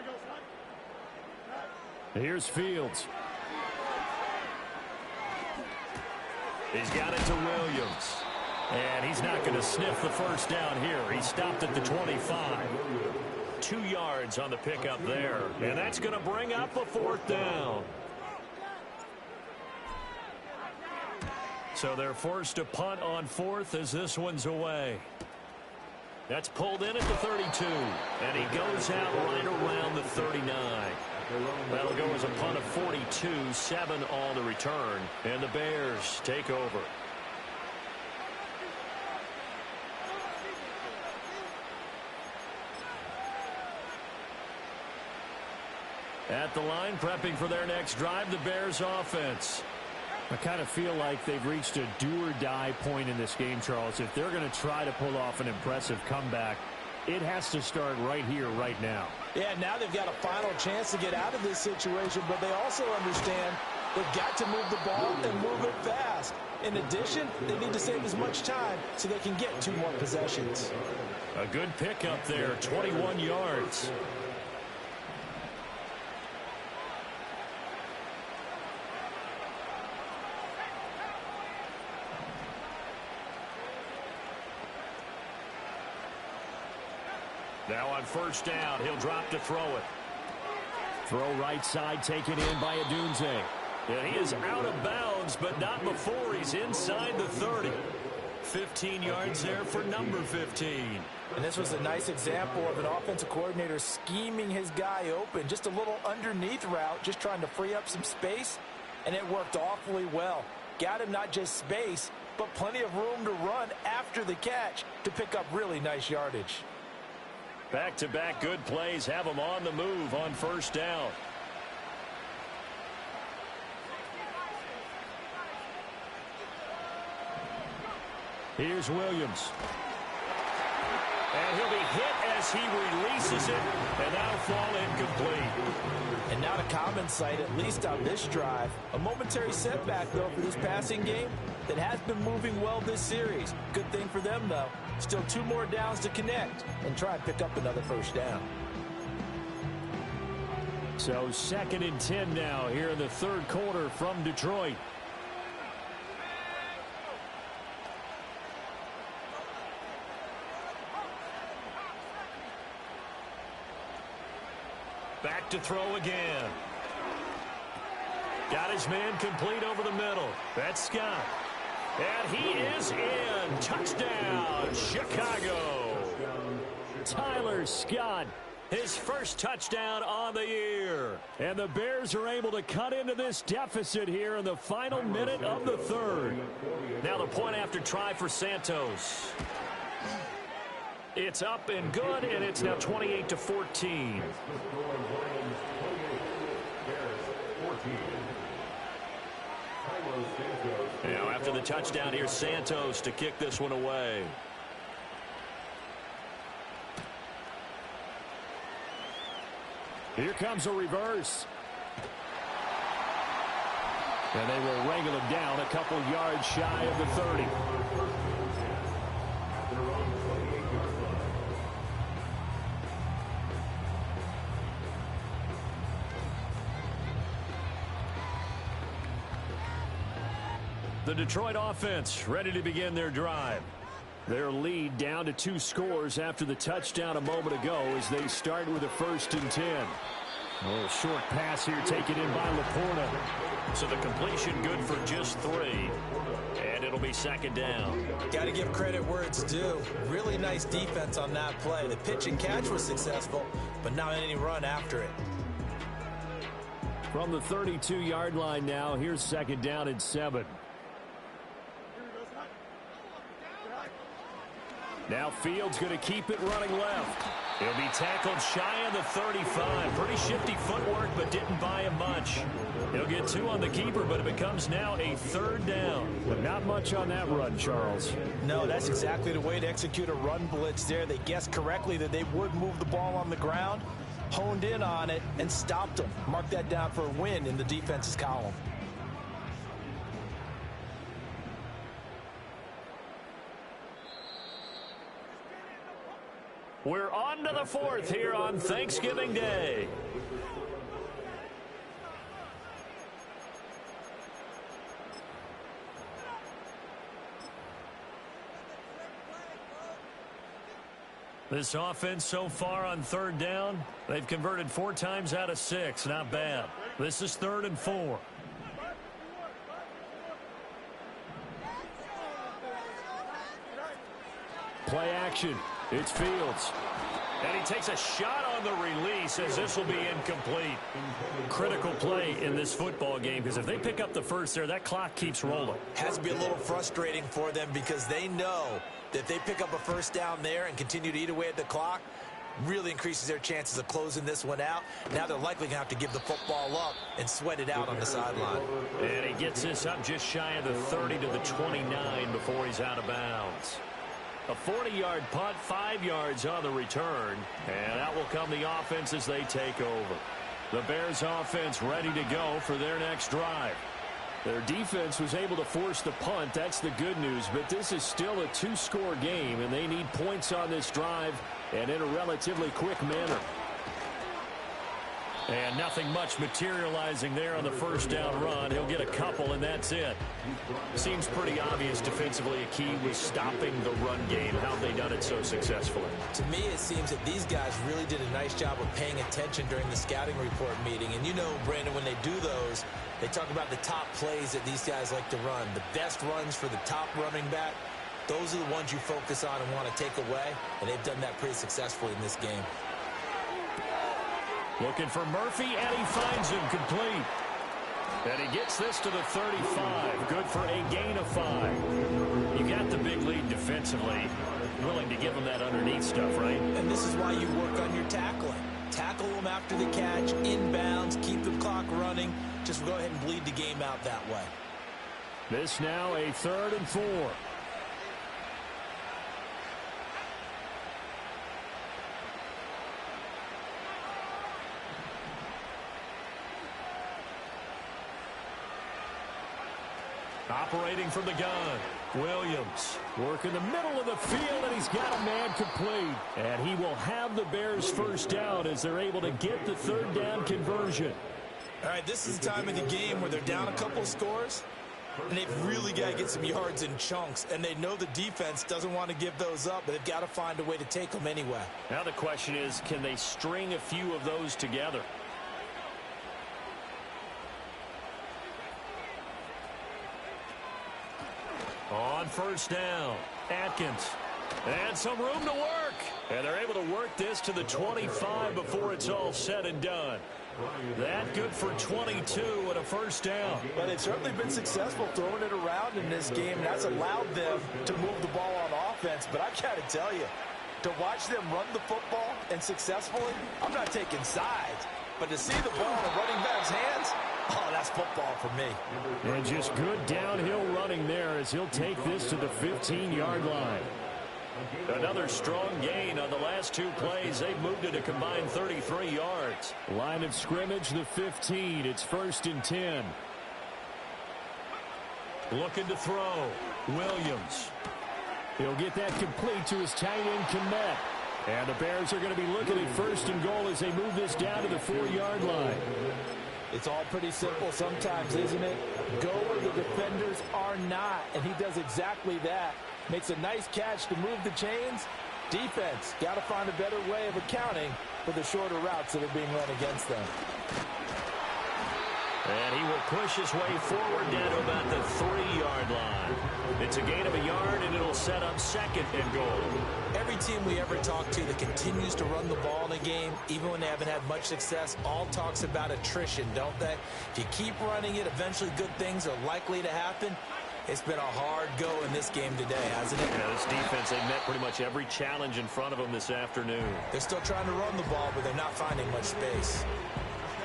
Here's Fields. He's got it to Williams. And he's not going to sniff the first down here. He stopped at the 25. 2 yards on the pickup there. And that's going to bring up a 4th down. So they're forced to punt on 4th as this one's away. That's pulled in at the 32. And he goes out right around the 39. That'll go as a punt of 42, 7 on the return. And the Bears take over. At the line, prepping for their next drive, the Bears offense. I kind of feel like they've reached a do-or-die point in this game, Charles. If they're going to try to pull off an impressive comeback, it has to start right here, right now. Yeah, now they've got a final chance to get out of this situation, but they also understand they've got to move the ball and move it fast. In addition, they need to save as much time so they can get 2 more possessions. A good pickup there, 21 yards. Now on 1st down, he'll drop to throw it. Throw right side, taken in by Adunze. And he is out of bounds, but not before he's inside the 30. 15 yards there for number 15. And this was a nice example of an offensive coordinator scheming his guy open. Just a little underneath route, just trying to free up some space, and it worked awfully well. Got him not just space, but plenty of room to run after the catch to pick up really nice yardage. Back-to-back good plays have them on the move on 1st down. Here's Williams. And he'll be hit as he releases it, and that'll fall incomplete. And not a common sight, at least on this drive. A momentary setback, though, for this passing game that has been moving well this series. Good thing for them, though. Still 2 more downs to connect and try and pick up another first down. So 2nd and 10 now here in the 3rd quarter from Detroit. Back to throw again. Got his man complete over the middle. That's Scott. And he is in. Touchdown, Chicago. Tyler Scott, his first touchdown on the year. And the Bears are able to cut into this deficit here in the final minute of the 3rd. Now the point after try for Santos. It's up and good, and it's now 28-14. Now after the touchdown, here's Santos to kick this one away. Here comes a reverse. And they will wrangle him down a couple yards shy of the 30. The Detroit offense ready to begin their drive. Their lead down to 2 scores after the touchdown a moment ago as they start with a 1st and 10. A little short pass here taken in by Laporta. So the completion good for just 3. And it'll be 2nd down. Got to give credit where it's due. Really nice defense on that play. The pitch and catch was successful, but not any run after it. From the 32-yard line now, here's 2nd down and 7. Now Fields going to keep it running left. He'll be tackled shy of the 35. Pretty shifty footwork, but didn't buy him much. He'll get 2 on the keeper, but it becomes now a 3rd down. But not much on that run, Charles. No, that's exactly the way to execute a run blitz there. They guessed correctly that they would move the ball on the ground, honed in on it, and stopped them. Mark that down for a win in the defense's column. We're on to the 4th here on Thanksgiving Day. This offense so far on 3rd down, they've converted 4 times out of 6. Not bad. This is 3rd and 4. Play action. It's Fields. And he takes a shot on the release as this will be incomplete. Critical play in this football game because if they pick up the first there, that clock keeps rolling. Has to be a little frustrating for them because they know that if they pick up a first down there and continue to eat away at the clock, really increases their chances of closing this one out. Now they're likely going to have to give the football up and sweat it out on the sideline. And he gets this up just shy of the 30 to the 29 before he's out of bounds. A 40-yard punt, 5 yards on the return, and out will come the offense as they take over. The Bears offense ready to go for their next drive. Their defense was able to force the punt. That's the good news, but this is still a 2-score game, and they need points on this drive and in a relatively quick manner. And nothing much materializing there on the first down run. He'll get a couple, and that's it. Seems pretty obvious defensively a key was stopping the run game. How have they done it so successfully? To me, it seems that these guys really did a nice job of paying attention during the scouting report meeting. And you know, Brandon, when they do those, they talk about the top plays that these guys like to run. The best runs for the top running back, those are the ones you focus on and want to take away. And they've done that pretty successfully in this game. Looking for Murphy, and he finds him complete. And he gets this to the 35. Good for a gain of 5. You got the big lead defensively. Willing to give him that underneath stuff, right? And this is why you work on your tackling. Tackle them after the catch, inbounds, keep the clock running. Just go ahead and bleed the game out that way. This now a 3rd and 4. operating from the gun. Williams. Work in the middle of the field, and he's got a man complete. And he will have the Bears first down as they're able to get the third down conversion. All right, this is the time of the game where they're down a couple of scores, and they've really got to get some yards in chunks, and they know the defense doesn't want to give those up, but they've got to find a way to take them anyway. Now the question is, can they string a few of those together? On first down, Atkins. And some room to work. And they're able to work this to the 25 before it's all said and done. That good for 22 and a first down. But they've certainly been successful throwing it around in this game. That's allowed them to move the ball on offense. But I got to tell you, to watch them run the football and successfully, I'm not taking sides. But to see the ball in the running back's hands, oh, that's football for me. And just good downhill running there as he'll take this to the 15-yard line. Another strong gain on the last two plays. They've moved it a combined 33 yards. Line of scrimmage, the 15. It's 1st and 10. Looking to throw. Williams. He'll get that complete to his tight end, Kmet. And the Bears are going to be looking at 1st and goal as they move this down to the 4-yard line. It's all pretty simple sometimes, isn't it? Go where the defenders are not, and he does exactly that. Makes a nice catch to move the chains. Defense, got to find a better way of accounting for the shorter routes that are being run against them. And he will push his way forward down to about the 3-yard line. It's a gain of a yard, and it'll set up 2nd and goal. Every team we ever talk to that continues to run the ball in a game, even when they haven't had much success, all talks about attrition, don't they? If you keep running it, eventually good things are likely to happen. It's been a hard go in this game today, hasn't it? Yeah, this defense, they've met pretty much every challenge in front of them this afternoon. They're still trying to run the ball, but they're not finding much space.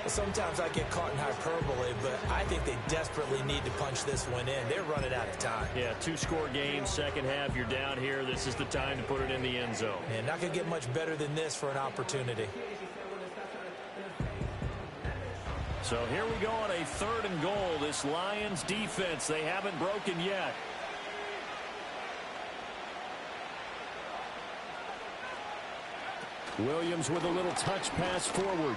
Sometimes I get caught in hyperbole, but I think they desperately need to punch this one in. They're running out of time. Yeah, 2-score game, second half, you're down here. This is the time to put it in the end zone. And not going to get much better than this for an opportunity. So here we go on a 3rd and goal. This Lions defense, they haven't broken yet. Williams with a little touch pass forward.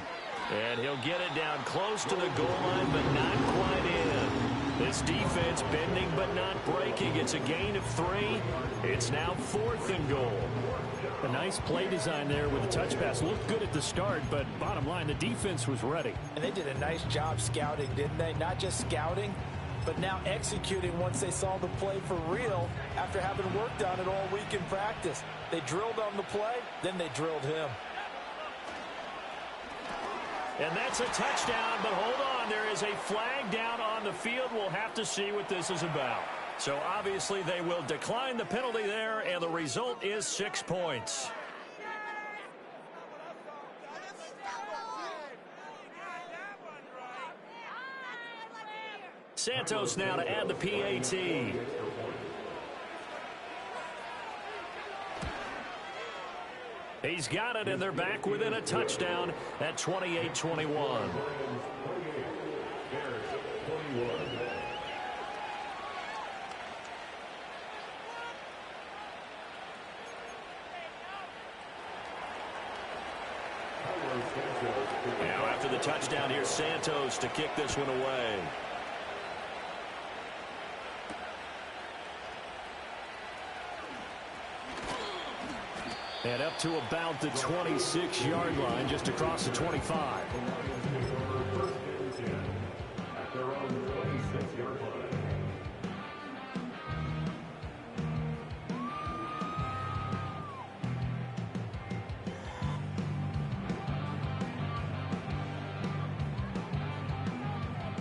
And he'll get it down close to the goal line, but not quite in. This defense bending but not breaking. It's a gain of 3. It's now 4th and goal. A nice play design there with a touch pass. Looked good at the start, but bottom line, the defense was ready. And they did a nice job scouting, didn't they? Not just scouting, but now executing once they saw the play for real after having worked on it all week in practice. They drilled on the play, then they drilled him. And that's a touchdown, but hold on. There is a flag down on the field. We'll have to see what this is about. So obviously they will decline the penalty there, and the result is 6 points. Santos now to add the PAT. He's got it, and they're back within a touchdown at 28-21. Now after the touchdown, here's Santos to kick this one away. And up to about the 26-yard line, just across the 25.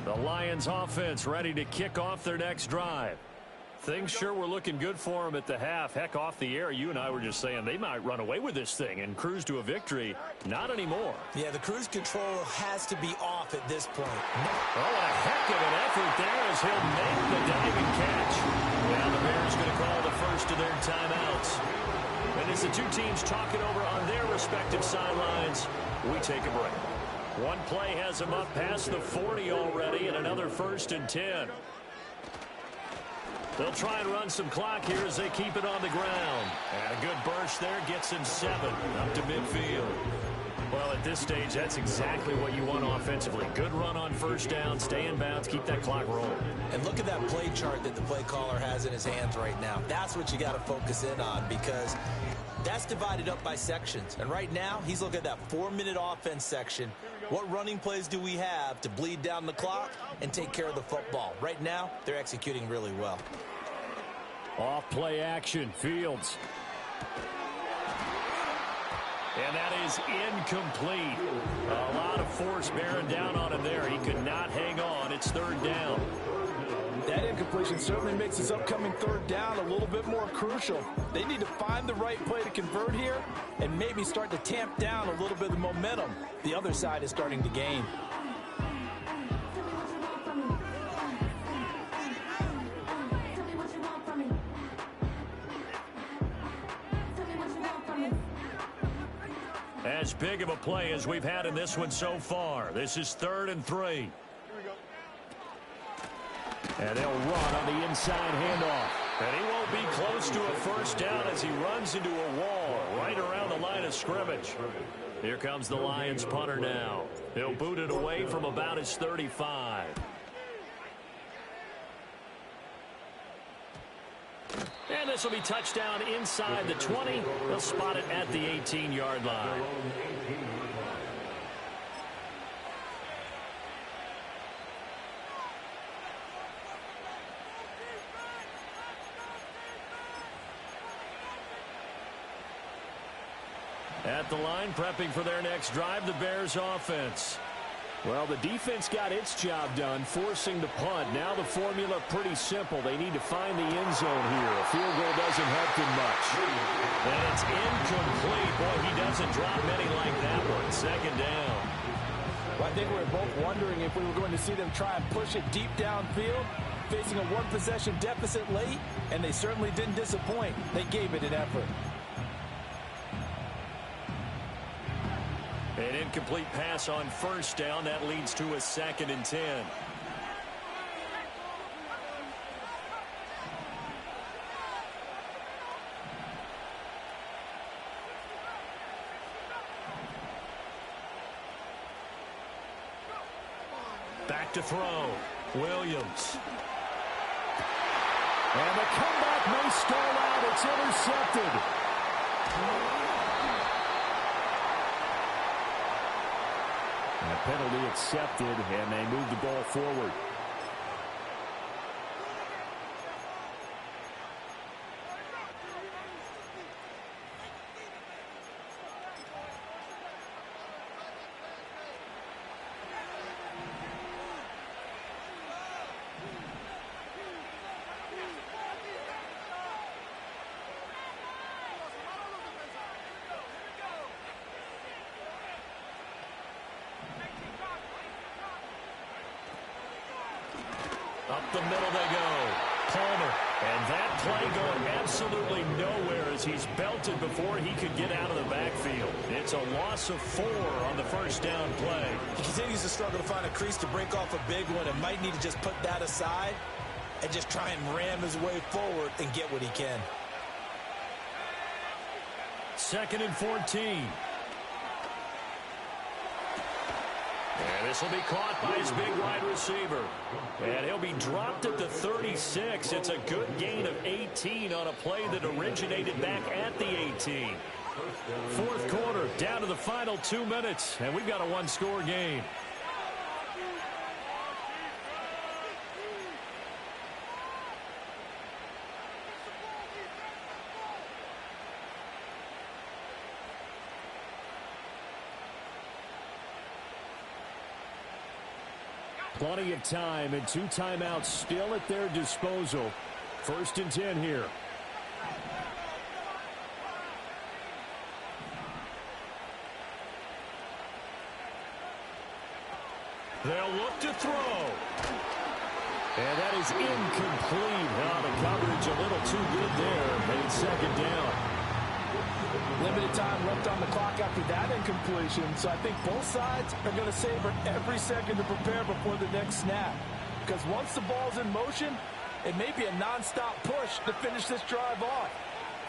The Lions offense ready to kick off their next drive. Things sure were looking good for them at the half. Heck, off the air, you and I were just saying they might run away with this thing and cruise to a victory. Not anymore. Yeah, the cruise control has to be off at this point. Oh, what a heck of an effort there as he'll make the diving catch. Now the Bears going to call the first of their timeouts. And as the two teams talk it over on their respective sidelines, we take a break. One play has them up past the 40 already, and another 1st and 10. They'll try and run some clock here as they keep it on the ground. And a good burst there gets him 7 up to midfield. Well, at this stage, that's exactly what you want offensively. Good run on first down, stay in bounds, keep that clock rolling. And look at that play chart that the play caller has in his hands right now. That's what you got to focus in on, because that's divided up by sections. And right now, he's looking at that 4-minute offense section. What running plays do we have to bleed down the clock and take care of the football? Right now, they're executing really well. Off play action, Fields. And that is incomplete. A lot of force bearing down on him there. He could not hang on. It's 3rd down. That incompletion certainly makes this upcoming 3rd down a little bit more crucial. They need to find the right play to convert here and maybe start to tamp down a little bit of the momentum the other side is starting to gain. As big of a play as we've had in this one so far. This is 3rd and 3. And they'll run on the inside handoff. And he won't be close to a first down as he runs into a wall right around the line of scrimmage. Here comes the Lions punter now. He'll boot it away from about his 35. And this will be touchdown inside the 20. They'll spot it at the 18-yard line. At the line, prepping for their next drive, the Bears offense. Well, the defense got its job done, forcing the punt. Now the formula pretty simple. They need to find the end zone here. A field goal doesn't help them much. And it's incomplete. Boy, he doesn't drop many like that one. 2nd down. Well, I think we were both wondering if we were going to see them try and push it deep downfield, facing a 1-possession deficit late, and they certainly didn't disappoint. They gave it an effort. An incomplete pass on first down. That leads to a 2nd and 10. Back to throw. Williams. And the comeback may stall out. It's intercepted. A penalty accepted, and they move the ball forward. Up the middle they go. Palmer. And that play going absolutely nowhere as he's belted before he could get out of the backfield. It's a loss of 4 on the first down play. He continues to struggle to find a crease to break off a big one and might need to just put that aside and just try and ram his way forward and get what he can. 2nd and 14. And this will be caught by his big wide receiver. And he'll be dropped at the 36. It's a good gain of 18 on a play that originated back at the 18. 4th quarter, down to the final 2 minutes, and we've got a 1-score game. Plenty of time and 2 timeouts still at their disposal. 1st and 10 here. They'll look to throw. And that is incomplete. Now the coverage a little too good there. And it's 2nd down. Limited time left on the clock after that incompletion, so I think both sides are going to savor every second to prepare before the next snap. Because once the ball's in motion, It may be a nonstop push to finish this drive off.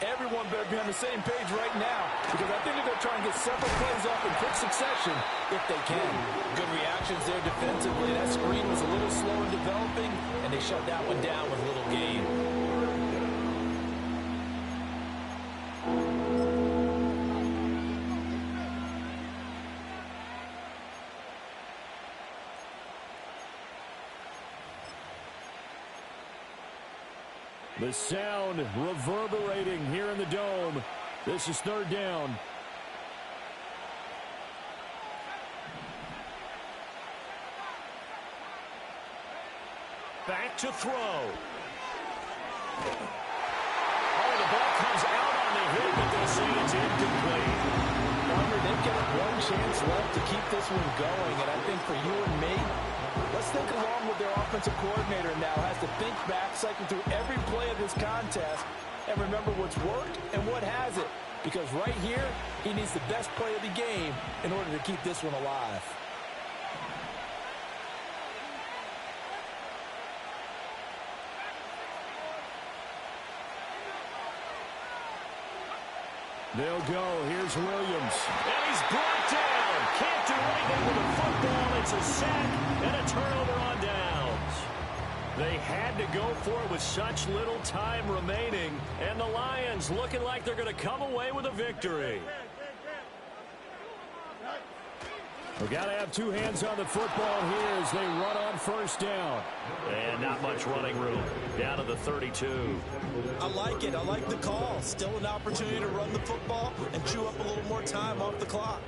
Everyone better be on the same page right now because I think they're going to try and get several plays off in quick succession if they can. Good reactions there defensively. That screen was a little slow in developing, and they shut that one down with little gain. The sound reverberating here in the dome. This is third down. Back to throw. Oh, the ball comes out on the hit, but they'll say it's incomplete. They've got one chance left to keep this one going, and I think for you and me, let's think along with their offensive coordinator now. Has to think back, cycle through every play of this contest, and remember what's worked and what hasn't. Because right here, he needs the best play of the game in order to keep this one alive. They'll go. Here's Williams. And he's brought down. Can't do anything with the football. It's a sack and a turnover on downs. They had to go for it with such little time remaining. And the Lions looking like they're going to come away with a victory. We've got to have two hands on the football here as they run on first down. And not much running room. Down to the 32. I like it. I like the call. Still an opportunity to run the football and chew up a little more time off the clock.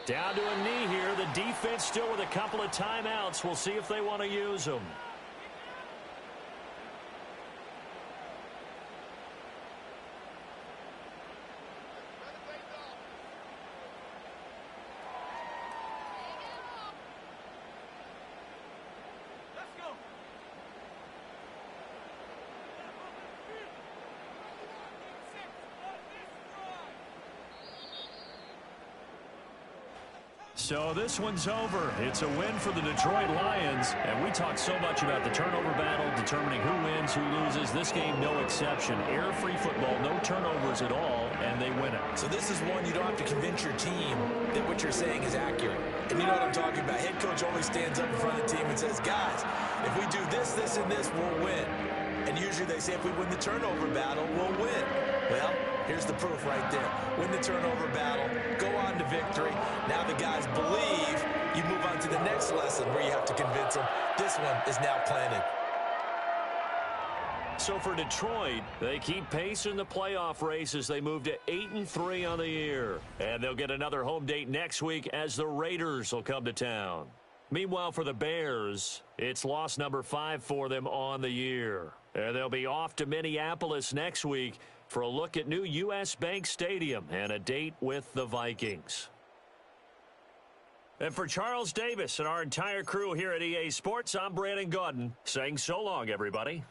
Down to a knee here. The defense still with a couple of timeouts. We'll see if they want to use them. So this one's over. It's a win for the Detroit Lions. And we talked so much about the turnover battle, determining who wins, who loses. This game, no exception. Error-free football, no turnovers at all, and they win it. So this is one you don't have to convince your team that what you're saying is accurate. And you know what I'm talking about. Head coach always stands up in front of the team and says, guys, if we do this, this, and this, we'll win. And usually they say if we win the turnover battle, we'll win. Well, here's the proof right there. Win the turnover battle, go on to victory. Now the guys believe. You move on to the next lesson where you have to convince them. This one is now planted. So for Detroit, they keep pace in the playoff race as they move to 8-3 on the year. And they'll get another home date next week as the Raiders will come to town. Meanwhile, for the Bears, it's loss number 5 for them on the year. And they'll be off to Minneapolis next week for a look at new U.S. Bank Stadium and a date with the Vikings. And for Charles Davis and our entire crew here at EA Sports, I'm Brandon Gaudin saying so long, everybody.